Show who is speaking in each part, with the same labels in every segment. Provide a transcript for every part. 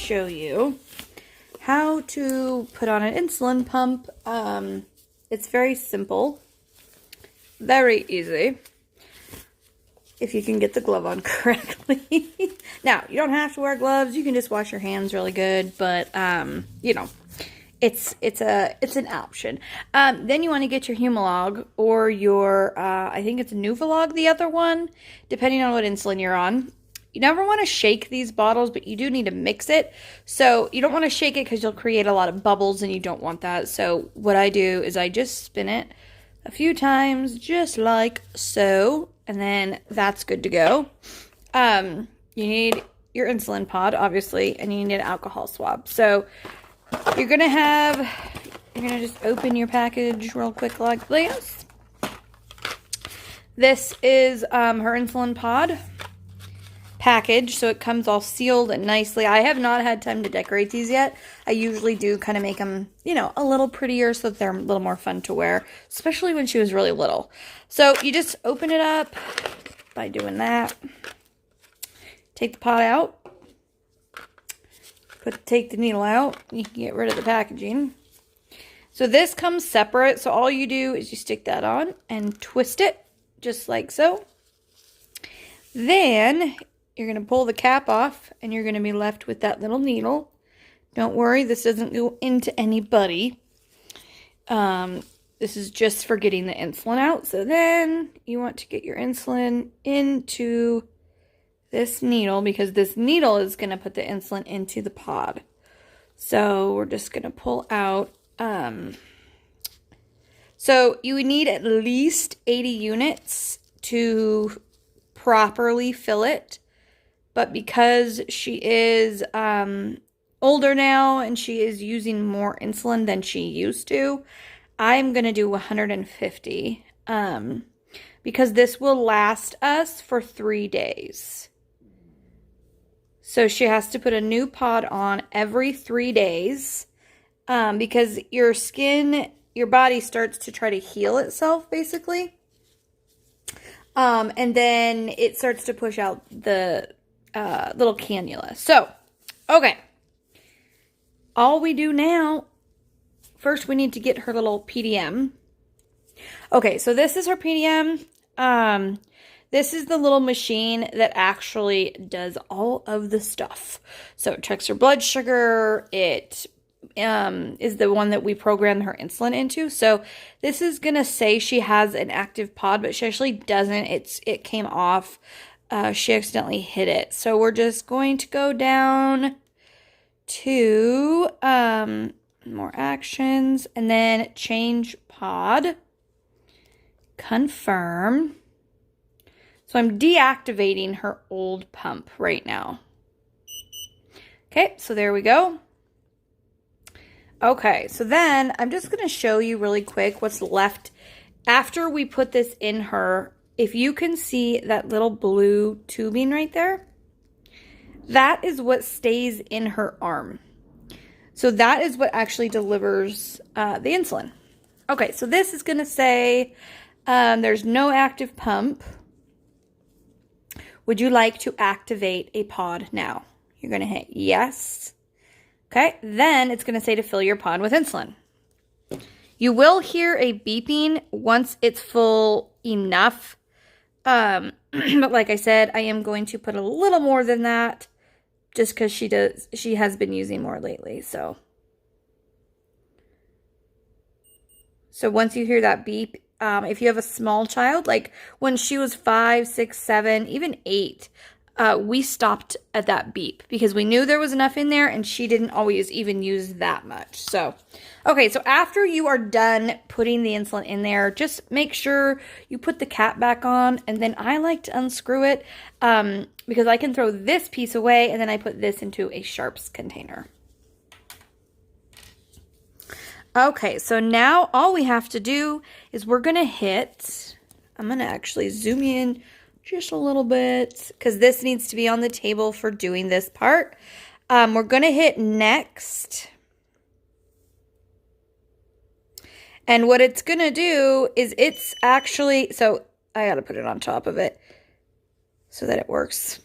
Speaker 1: show you how to put on an insulin pump. It's very simple, very easy, if you can get the glove on correctly. Now, you don't have to wear gloves. You can just wash your hands really good, but, you know, it's an option. Then you want to get your Humalog or your, I think it's Nuvalog, the other one, depending on what insulin you're on. You never want to shake these bottles, but you do need to mix it. So you don't want to shake it because you'll create a lot of bubbles and you don't want that. So what I do is I just spin it a few times, just like so. And then that's good to go. You need your insulin pod, obviously, and you need an alcohol swab. So you're going to just open your package real quick like this. This is her insulin pod package, so it comes all sealed and nicely. I have not had time to decorate these yet. I usually do kind of make them, you know, a little prettier so that they're a little more fun to wear, especially when she was really little. So you just open it up by doing that. Take the pot out. Take the needle out. You can get rid of the packaging. So this comes separate, so all you do is you stick that on and twist it, just like so. Then you're going to pull the cap off, and you're going to be left with that little needle. Don't worry, this doesn't go into anybody. This is just for getting the insulin out. So then you want to get your insulin into this needle, because this needle is going to put the insulin into the pod. So we're just going to pull out. So you would need at least 80 units to properly fill it. But because she is older now and she is using more insulin than she used to, I'm going to do 150 because this will last us for 3 days. So she has to put a new pod on every 3 days because your skin, your body starts to try to heal itself, basically. And then it starts to push out the little cannula. So, okay. All we do now, first we need to get her little PDM. Okay, so this is her PDM. This is the little machine that actually does all of the stuff. So it checks her blood sugar. It is the one that we program her insulin into. So this is going to say she has an active pod, but she actually doesn't. It came off. She accidentally hit it. So we're just going to go down to more actions and then change pod. Confirm. So I'm deactivating her old pump right now. Okay, so there we go. Okay, so then I'm just going to show you really quick what's left after we put this in her. If you can see that little blue tubing right there, that is what stays in her arm. So that is what actually delivers the insulin. Okay, so this is going to say there's no active pump. Would you like to activate a pod now? You're going to hit yes. Okay, then it's going to say to fill your pod with insulin. You will hear a beeping once it's full enough. But like I said, I am going to put a little more than that just because she has been using more lately. So once you hear that beep, if you have a small child, like when she was 5, 6, 7, even 8, we stopped at that beep because we knew there was enough in there and she didn't always even use that much. So, okay, so after you are done putting the insulin in there, just make sure you put the cap back on, and then I like to unscrew it because I can throw this piece away and then I put this into a sharps container. Okay, so now all we have to do is we're going to hit, I'm going to actually zoom in just a little bit because this needs to be on the table for doing this part. We're going to hit next. And what it's going to do is it's actually, so I got to put it on top of it so that it works.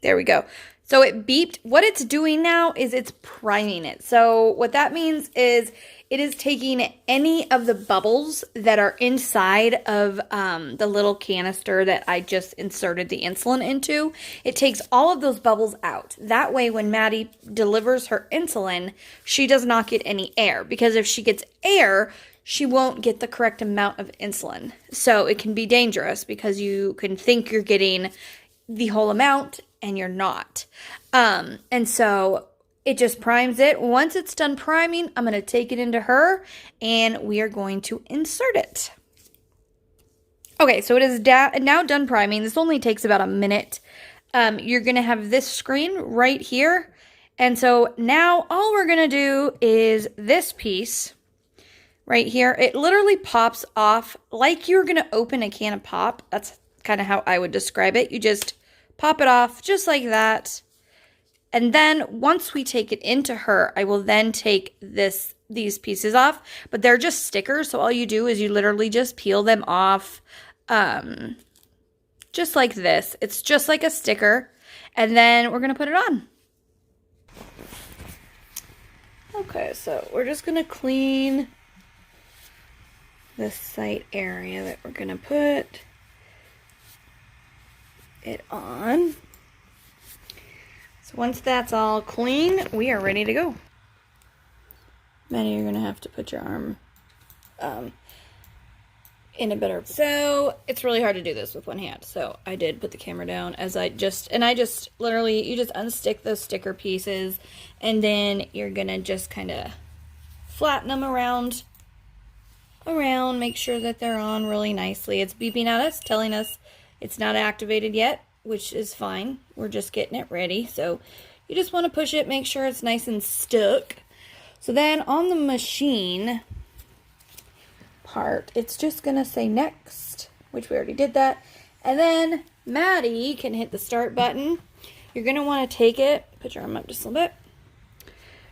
Speaker 1: There we go. So it beeped. What it's doing now is it's priming it. So what that means is it is taking any of the bubbles that are inside of the little canister that I just inserted the insulin into. It takes all of those bubbles out. That way, when Maddie delivers her insulin, she does not get any air. Because if she gets air, she won't get the correct amount of insulin. So it can be dangerous because you can think you're getting the whole amount and you're not. And so it just primes it. Once it's done priming, I'm going to take it into her and we are going to insert it. Okay, so it is now done priming. This only takes about a minute. You're going to have this screen right here. And so now all we're going to do is this piece right here. It literally pops off like you're going to open a can of pop. That's kind of how I would describe it. You just pop it off just like that. And then once we take it into her, I will then take these pieces off. But they're just stickers, so all you do is you literally just peel them off just like this. It's just like a sticker. And then we're going to put it on. Okay, so we're just going to clean this site area that we're going to put it on. So once that's all clean, we are ready to go. Maddie, you're going to have to put your arm in a better... So it's really hard to do this with one hand. So I did put the camera down as I just literally, you just unstick those sticker pieces and then you're going to just kind of flatten them around, make sure that they're on really nicely. It's beeping at us, telling us it's not activated yet, which is fine. We're just getting it ready. So you just want to push it, make sure it's nice and stuck. So then on the machine part, it's just going to say next, which we already did that. And then Maddie can hit the start button. You're going to want to take it, put your arm up just a little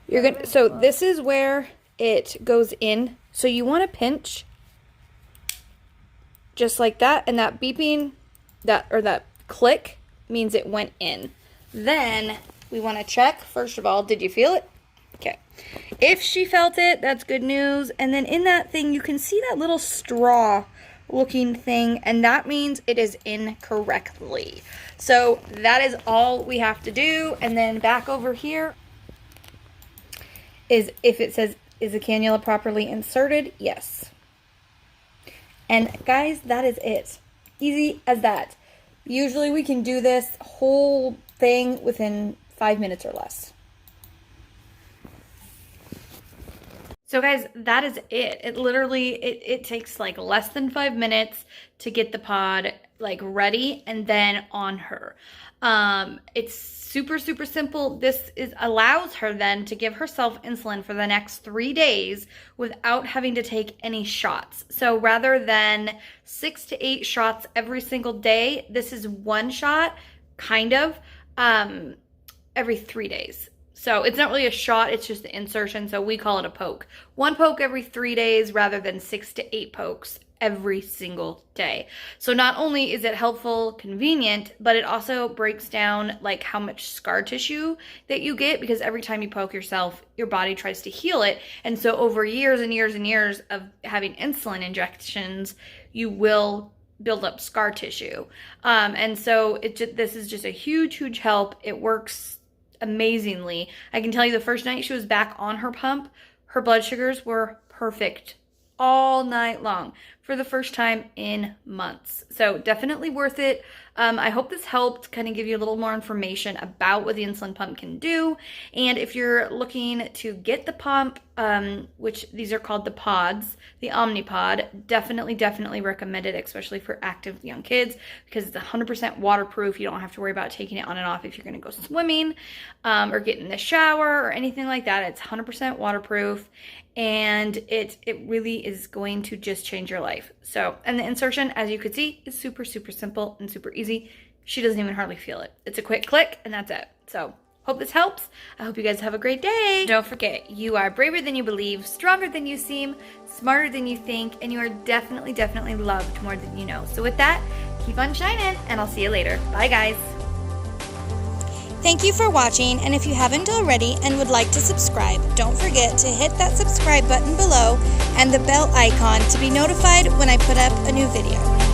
Speaker 1: bit. So this is where it goes in. So you want to pinch just like that, and that beeping, that click means it went in. Then we want to check, first of all, did you feel it? Okay. If she felt it, that's good news. And then in that thing, you can see that little straw looking thing, and that means it is in correctly. So that is all we have to do. And then back over here is if it says, is the cannula properly inserted? Yes. And guys, that is it. Easy as that. Usually we can do this whole thing within 5 minutes or less. So guys, that is it. It literally, it takes like less than 5 minutes to get the pod like ready and then on her. It's super, super simple. This allows her then to give herself insulin for the next 3 days without having to take any shots. So rather than 6 to 8 shots every single day, this is one shot, kind of, every 3 days. So it's not really a shot, it's just the insertion, so we call it a poke. One poke every 3 days rather than 6 to 8 pokes every single day. So not only is it helpful, convenient, but it also breaks down like how much scar tissue that you get, because every time you poke yourself, your body tries to heal it. And so over years and years and years of having insulin injections, you will build up scar tissue. And so this is just a huge, huge help. It works amazingly. I can tell you the first night she was back on her pump, her blood sugars were perfect all night long for the first time in months. So definitely worth it. I hope this helped kind of give you a little more information about what the insulin pump can do. And if you're looking to get the pump, which these are called the pods, the Omni pod, definitely recommend it, especially for active young kids, because it's 100% waterproof. You don't have to worry about taking it on and off if you're going to go swimming or get in the shower or anything like that. It's 100% waterproof, and it really is going to just change your life. So, and the insertion, as you could see, is super, super simple and super easy. She doesn't even hardly feel it. It's a quick click and that's it. So hope this helps. I hope you guys have a great day. Don't forget, you are braver than you believe, stronger than you seem, smarter than you think, and you are definitely loved more than you know. So with that, keep on shining, and I'll see you later. Bye guys.
Speaker 2: Thank you for watching, and if you haven't already and would like to subscribe, don't forget to hit that subscribe button below and the bell icon to be notified when I put up a new video.